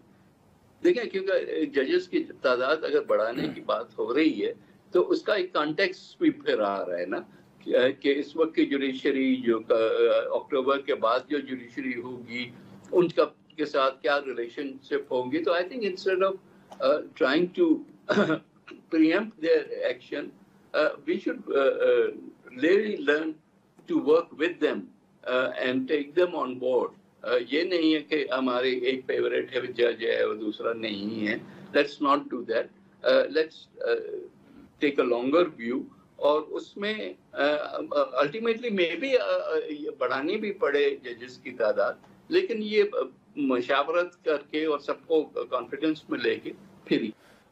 دیکھیں, کیونکہ ججز کی تعداد اگر بڑھانے کی بات ہو رہی ہے تو اس کا ایک کانٹیکسٹ بھی پھر آ رہا ہے نا, کہ اس وقت کی جوڈیشری جو اکتوبر کے بعد جو جوڈیشری ہوگی ان کا کے ساتھ کیا ریلیشن شپ ہوں گی. تو I think instead of trying to preempt their action, we should really learn to work with them and take them on board. یہ نہیں ہے کہ ہمارے ایک فیوریٹ ہے جج ہے اور دوسرا نہیں ہے. Let's not do that. Let's take a longer view. اور اس میں ultimately may be بڑھانی بھی پڑے ججز کی تعداد, لیکن یہ مشاورت کر کے اور سب کو کانفیڈنس میں لے کے پھر.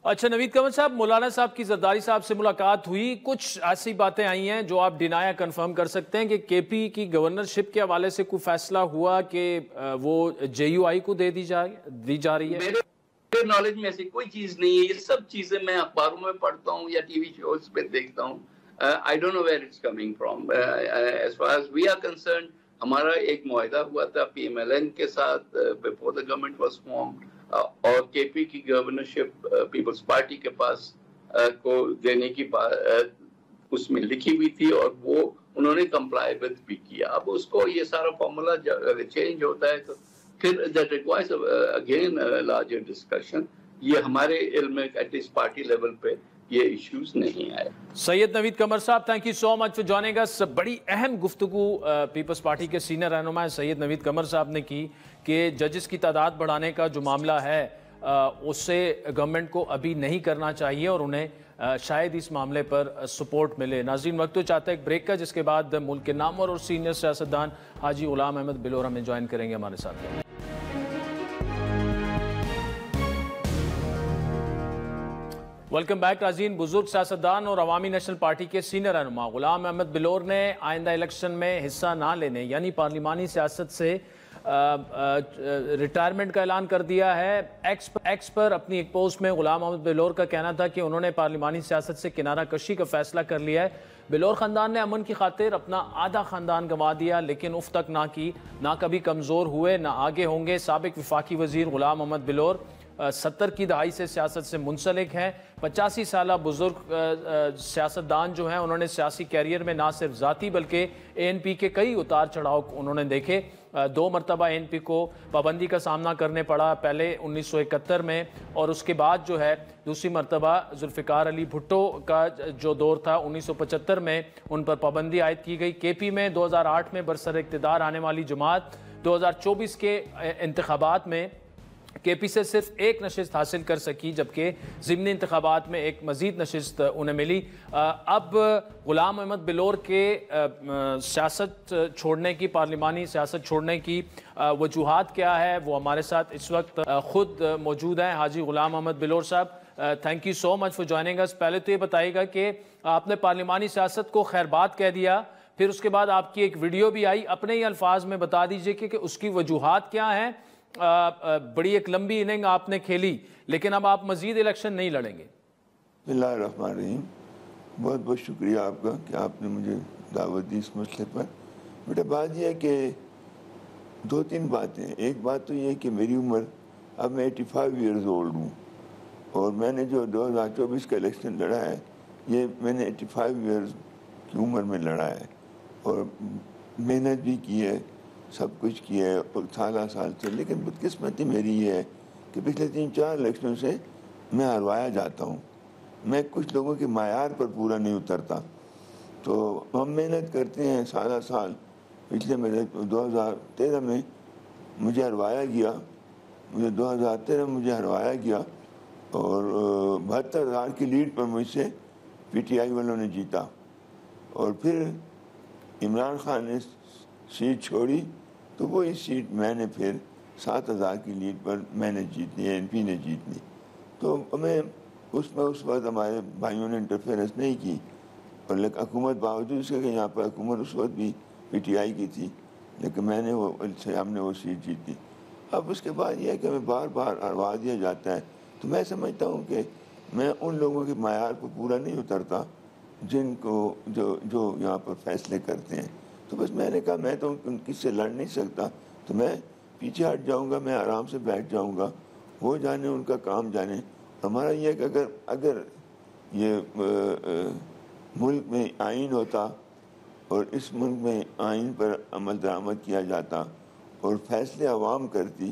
اچھا نوید قمر صاحب, مولانا صاحب کی زرداری صاحب سے ملاقات ہوئی, کچھ ایسی باتیں آئی ہیں جو آپ ڈینایا کنفرم کر سکتے ہیں کہ کے پی کی گورنرشپ کے حوالے سے کوئی فیصلہ ہوا کہ وہ JUI کو دے دی جا رہی ہے؟ میرے نالج میں ایسی کوئی چیز نہیں ہے. یہ سب چیزیں میں اخباروں میں پڑھتا ہوں یا ٹی وی شوز پہ دیکھتا ہوں. I don't know where it's coming from. As far as we are concerned, ہمارا ایک معاہدہ ہوا تھا PMLN کے ساتھ before the government was formed, اور کے پی کی گورنرشپ پیپلز پارٹی کے پاس کو دینے کی اس میں لکھی ہوئی تھی, اور وہ انہوں نے کمپلائی وتھ بھی کیا. اب اس کو یہ سارا فارمولا چینج ہوتا ہے تو پھر that requires again a larger discussion. یہ ہمارے علم میں ایٹ لیسٹ پارٹی لیول پہ یہ ایشوز نہیں آئے. سید نوید قمر صاحب, thank you so much for joining us. بڑی اہم گفتگو پیپلز پارٹی کے سینئر رہنما سید نوید قمر صاحب نے کی کہ ججز کی تعداد بڑھانے کا جو معاملہ ہے اس سے گورنمنٹ کو ابھی نہیں کرنا چاہیے اور انہیں شاید اس معاملے پر سپورٹ ملے. ناظرین, وقت تو چاہتا ہے ایک بریک کا, جس کے بعد ملک کے نامور اور سینئر سیاستدان حاجی غلام احمد بلور ہمیں جوائن کریں گے ہمارے ساتھ. ویلکم بیک ناظرین. بزرگ سیاستدان اور عوامی نیشنل پارٹی کے سینئر رہنما غلام احمد بلور نے آئندہ الیکشن میں حصہ نہ لینے یعنی پارلیمانی سیاست سے ریٹائرمنٹ کا اعلان کر دیا ہے. ایکس پر اپنی ایک پوسٹ میں غلام احمد بلور کا کہنا تھا کہ انہوں نے پارلیمانی سیاست سے کنارہ کشی کا فیصلہ کر لیا ہے. بلور خاندان نے امن کی خاطر اپنا آدھا خاندان گنوا دیا, لیکن اف تک نہ کی, نہ کبھی کمزور ہوئے, نہ آگے ہوں گے. سابق وفاقی وزیر غلام احمد بلور 70 کی دہائی سے سیاست سے منسلک ہیں. 85 سالہ بزرگ سیاستدان جو ہیں, انہوں نے سیاسی کیریئر میں نہ صرف ذاتی بلکہ اے این پی کے کئی اتار چڑھاؤ انہوں نے دیکھے. 2 مرتبہ اے این پی کو پابندی کا سامنا کرنے پڑا, پہلے 1971 میں اور اس کے بعد جو ہے دوسری مرتبہ ذوالفقار علی بھٹو کا جو دور تھا 1975 میں ان پر پابندی عائد کی گئی. کے پی میں 2008 میں برسر اقتدار آنے والی جماعت 2024 کے انتخابات میں کے پی سے صرف ایک نشست حاصل کر سکی, جبکہ ضمنی انتخابات میں ایک مزید نشست انہیں ملی. اب غلام احمد بلور کے سیاست چھوڑنے کی, پارلیمانی سیاست چھوڑنے کی وجوہات کیا ہے, وہ ہمارے ساتھ اس وقت خود موجود ہیں. حاجی غلام احمد بلور صاحب, thank you so much for joining us. پہلے تو یہ بتائیے گا کہ آپ نے پارلیمانی سیاست کو خیر بات کہہ دیا, پھر اس کے بعد آپ کی ایک ویڈیو بھی آئی, اپنے ہی الفاظ میں بتا دیجئے کہ اس کی وجوہات کیا ہیں. بڑی ایک لمبی اننگ آپ نے کھیلی, لیکن اب آپ مزید الیکشن نہیں لڑیں گے. بسم اللہ الرحمن الرحیم. بہت بہت شکریہ آپ کا کہ آپ نے مجھے دعوت دی اس مسئلے پر. بیٹا بات یہ ہے کہ 2-3 باتیں. ایک بات تو یہ ہے کہ میری عمر اب میں 85 ایئرز اولڈ ہوں, اور میں نے جو 2024 کا الیکشن لڑا ہے یہ میں نے 85 ایئرز کی عمر میں لڑا ہے, اور محنت بھی کی ہے, سب کچھ کیا ہے سالہ سال سے. لیکن بدقسمتی میری یہ ہے کہ پچھلے 3-4 الیکشنوں سے میں ہروایا جاتا ہوں. میں کچھ لوگوں کے معیار پر پورا نہیں اترتا. تو ہم محنت کرتے ہیں سالہ سال. پچھلے میرے 2013 میں مجھے ہروایا گیا, 2013 میں مجھے ہروایا گیا, اور 72,000 کی لیڈ پر مجھ سے پی ٹی آئی والوں نے جیتا. اور پھر عمران خان نے سیٹ چھوڑی تو وہی سیٹ میں نے پھر 7,000 کی لیڈ پر میں نے جیتنی, اے این پی نے جیتنی. تو ہمیں اس وقت ہمارے بھائیوں نے انٹرفیئرنس نہیں کی, اور لیکن حکومت باوجود اس کے کہ یہاں پر حکومت اس وقت بھی پی ٹی آئی کی تھی, لیکن ہم نے وہ سیٹ جیتی. اب اس کے بعد یہ ہے کہ ہمیں بار بار ہروا دیا جاتا ہے. تو میں سمجھتا ہوں کہ میں ان لوگوں کے معیار پر پورا نہیں اترتا جن کو جو یہاں پر فیصلے کرتے ہیں. تو بس میں نے کہا میں تو ان کس سے لڑ نہیں سکتا, تو میں پیچھے ہٹ جاؤں گا, میں آرام سے بیٹھ جاؤں گا, وہ جانے ان کا کام جانے. ہمارا یہ ہے کہ اگر یہ ملک میں آئین ہوتا اور اس ملک میں آئین پر عمل درآمد کیا جاتا اور فیصلے عوام کرتی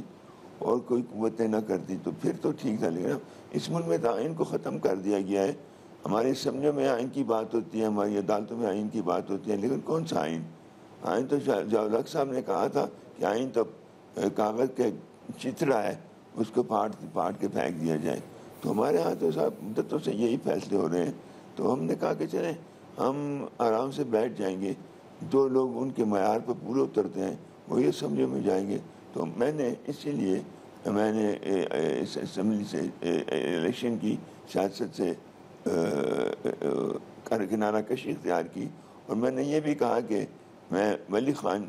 اور کوئی قوتیں نہ کرتی تو پھر تو ٹھیک تھا. لیکن اس ملک میں تو آئین کو ختم کر دیا گیا ہے. ہماری اسمبلیوں میں آئین کی بات ہوتی ہے, ہماری عدالتوں میں آئین کی بات ہوتی ہے, لیکن کون سا آئین؟ آئین تو جاولق صاحب نے کہا تھا کہ آئین تو کاغذ کے چترا ہے, اس کو پاٹ کے پھینک دیا جائے. تو ہمارے ہاں تو صاحب مدتوں سے یہی فیصلے ہو رہے ہیں. تو ہم نے کہا کہ چلیں ہم آرام سے بیٹھ جائیں گے, جو لوگ ان کے معیار پر پورے اترتے ہیں وہ یہ اسمبلیوں میں جائیں گے. تو میں نے اسی لیے میں نے اس اسمبلی سے الیکشن کی سیاست سے کنارہ کشی اختیار کی, اور میں نے یہ بھی کہا کہ میں ولی خان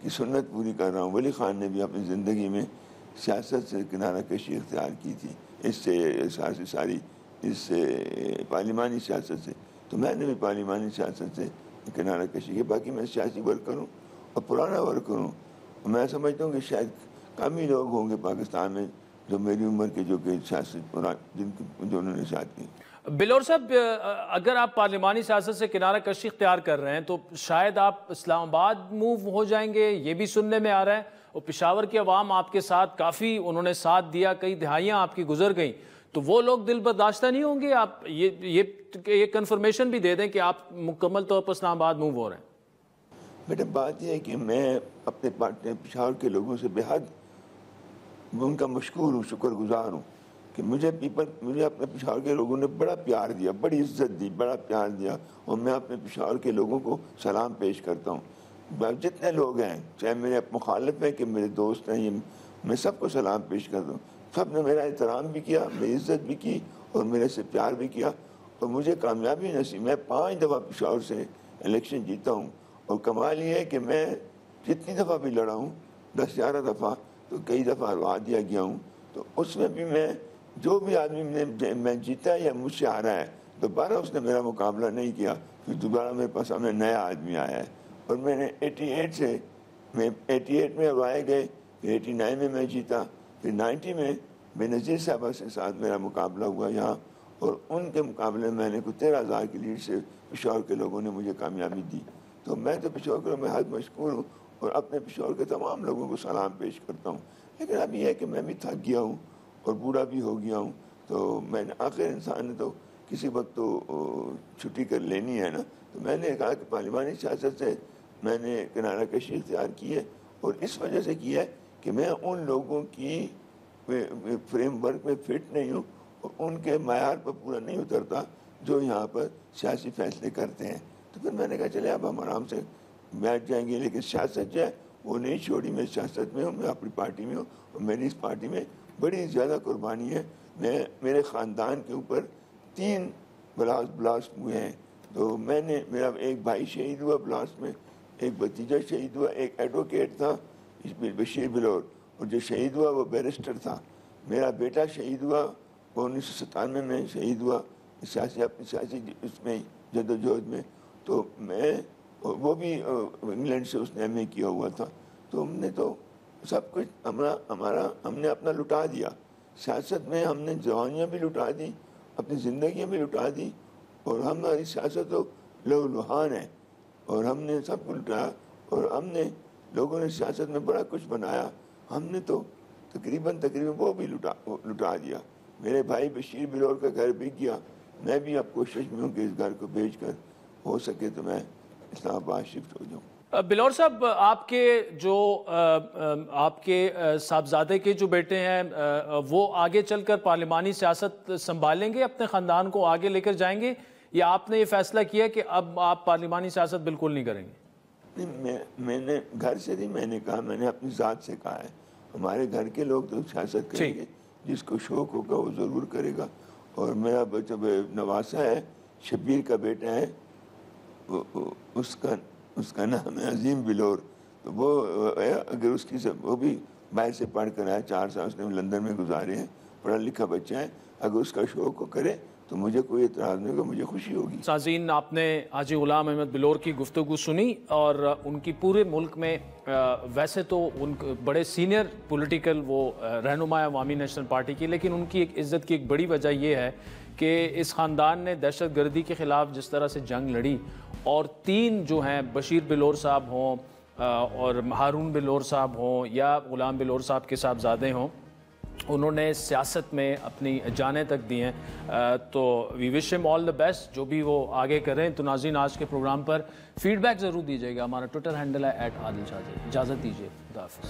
کی سنت پوری کر رہا ہوں. ولی خان نے بھی اپنی زندگی میں سیاست سے کنارہ کشی اختیار کی تھی, اس سے پارلیمانی سیاست سے. تو میں نے بھی پارلیمانی سیاست سے کنارہ کشی کی. باقی میں سیاسی ورکر ہوں اور پرانا ورکر ہوں. میں سمجھتا ہوں کہ شاید کم ہی لوگ ہوں گے پاکستان میں جو میری عمر کے جو کہ سیاست جو انہوں نے ساتھ کی. بلور صاحب, اگر آپ پارلیمانی سیاست سے کنارہ کشی اختیار کر رہے ہیں تو شاید آپ اسلام آباد موو ہو جائیں گے, یہ بھی سننے میں آ رہا ہے. اور پشاور کی عوام آپ کے ساتھ کافی انہوں نے ساتھ دیا, کئی دہائیاں آپ کی گزر گئیں, تو وہ لوگ دل برداشتہ نہیں ہوں گے؟ آپ یہ کنفرمیشن بھی دے دیں کہ آپ مکمل طور پر اسلام آباد موو ہو رہے ہیں۔ بیٹا بات یہ ہے کہ میں اپنے پارٹنر پشاور کے لوگوں سے بے حد ان کا مشکور ہوں، شکر گزار ہوں کہ مجھے اپنے پشاور کے لوگوں نے بڑا پیار دیا، بڑی عزت دی، بڑا پیار دیا، اور میں اپنے پشاور کے لوگوں کو سلام پیش کرتا ہوں۔ جتنے لوگ ہیں، چاہے میرے مخالف ہیں کہ میرے دوست ہیں، میں سب کو سلام پیش کرتا ہوں۔ سب نے میرا احترام بھی کیا، میری عزت بھی کی، اور میرے سے پیار بھی کیا، اور مجھے کامیابی نصیب۔ میں 5 دفعہ پشاور سے الیکشن جیتا ہوں، اور کمال یہ ہے کہ میں جتنی دفعہ بھی لڑا ہوں، 10-11 دفعہ، تو کئی دفعہ ہروا دیا گیا ہوں، تو اس میں بھی میں جو بھی آدمی میں جیتا یا مجھ سے ہارا ہے، دوبارہ اس نے میرا مقابلہ نہیں کیا، پھر دوبارہ میرے پاس ہمیں نیا آدمی آیا ہے۔ اور میں نے 88 میں ہروائے گئے، پھر 89 میں میں جیتا، پھر 90 میں بے نظیر صاحبہ سے ساتھ میرا مقابلہ ہوا یہاں، اور ان کے مقابلے میں نے 13,000 کی لیڈ سے پشاور کے لوگوں نے مجھے کامیابی دی۔ تو میں تو پشاور کے لوگوں میں حد مشکور ہوں، اور اپنے پشاور کے تمام لوگوں کو سلام پیش کرتا ہوں۔ لیکن اب یہ ہے کہ میں بھی تھک گیا ہوں اور بوڑھا بھی ہو گیا ہوں، تو میں نے آخر انسان نے تو کسی وقت تو چھٹی کر لینی ہے نا، تو میں نے کہا کہ پارلیمانی سیاست سے میں نے کنارہ کشی اختیار کی ہے، اور اس وجہ سے کیا ہے کہ میں ان لوگوں کی فریم ورک میں فٹ نہیں ہوں، اور ان کے معیار پر پورا نہیں اترتا جو یہاں پر سیاسی فیصلے کرتے ہیں۔ تو پھر میں نے کہا چلے اب ہم آرام سے بیٹھ جائیں گے، لیکن سیاست جو ہے وہ نہیں چھوڑی۔ میں سیاست میں ہوں، میں اپنی پارٹی میں ہوں، اور میری اس پارٹی میں بڑی زیادہ قربانی ہے۔ میرے خاندان کے اوپر 3 بلاسٹ ہوئے ہیں، تو میرا ایک بھائی شہید ہوا بلاسٹ میں، ایک بھتیجا شہید ہوا، ایک ایڈوکیٹ تھا بشیر بلور، اور جو شہید ہوا وہ بیرسٹر تھا۔ میرا بیٹا شہید ہوا، وہ 1997 میں شہید ہوا اپنی سیاسی اس میں جدوجہد میں، تو وہ بھی انگلینڈ سے اس نے ایم اے کیا ہوا تھا۔ تو ہم نے تو سب کچھ ہم نے اپنا لٹا دیا سیاست میں، ہم نے جوانیاں بھی لٹا دی، اپنی زندگیاں بھی لٹا دی، اور ہماری سیاست تو لہو لہان ہے، اور ہم نے سب کو لٹایا، اور ہم نے لوگوں نے سیاست میں بڑا کچھ بنایا، ہم نے تو تقریباً وہ بھی لٹا دیا۔ میرے بھائی بشیر بلور کا گھر بک گیا، میں بھی اب کوشش میں ہوں کہ اس گھر کو بیچ کر ہو سکے تو میں اسلام آباد شفٹ ہو جاؤں۔ بلور صاحب، آپ کے صاحبزادے کے جو بیٹے ہیں وہ آگے چل کر پارلیمانی سیاست سنبھالیں گے، اپنے خاندان کو آگے لے کر جائیں گے، یا آپ نے یہ فیصلہ کیا کہ اب آپ پارلیمانی سیاست بالکل نہیں کریں گے؟ میں نے گھر سے نہیں، میں نے کہا، میں نے اپنی ذات سے کہا ہے، ہمارے گھر کے لوگ تو سیاست کریں گے، جس کو شوق ہوگا وہ ضرور کرے گا۔ اور میرا بچہ نواسا ہے، شبیر کا بیٹا ہے، اس کا نام ہے عظیم بلور، تو وہ اگر اس کی وہ بھی باہر سے پڑھ کر آیا، 4 سال اس نے لندن میں گزارے ہیں، پڑھا لکھا بچہ ہے، اگر اس کا شوق کو کرے تو مجھے کوئی اعتراض نہیں ہوگا، مجھے خوشی ہوگی۔ سازین، آپ نے حاجی غلام احمد بلور کی گفتگو سنی، اور ان کی پورے ملک میں ویسے تو ان بڑے سینئر پولیٹیکل وہ رہنما عوامی نیشنل پارٹی کی، لیکن ان کی ایک عزت کی ایک بڑی وجہ یہ ہے کہ اس خاندان نے دہشت گردی کے خلاف جس طرح سے جنگ لڑی، اور 3 جو ہیں، بشیر بلور صاحب ہوں اور ہارون بلور صاحب ہوں یا غلام بلور صاحب کے صاحبزادے ہوں، انہوں نے سیاست میں اپنی جانیں تک دی ہیں، تو وی وش ہم آل دا بیسٹ، جو بھی وہ آگے کریں۔ تو ناظرین، آج کے پروگرام پر فیڈ بیک ضرور دیجیے گا، ہمارا ٹویٹر ہینڈل ہے @عادل شاہ۔ اجازت دیجیے، خدا حافظ۔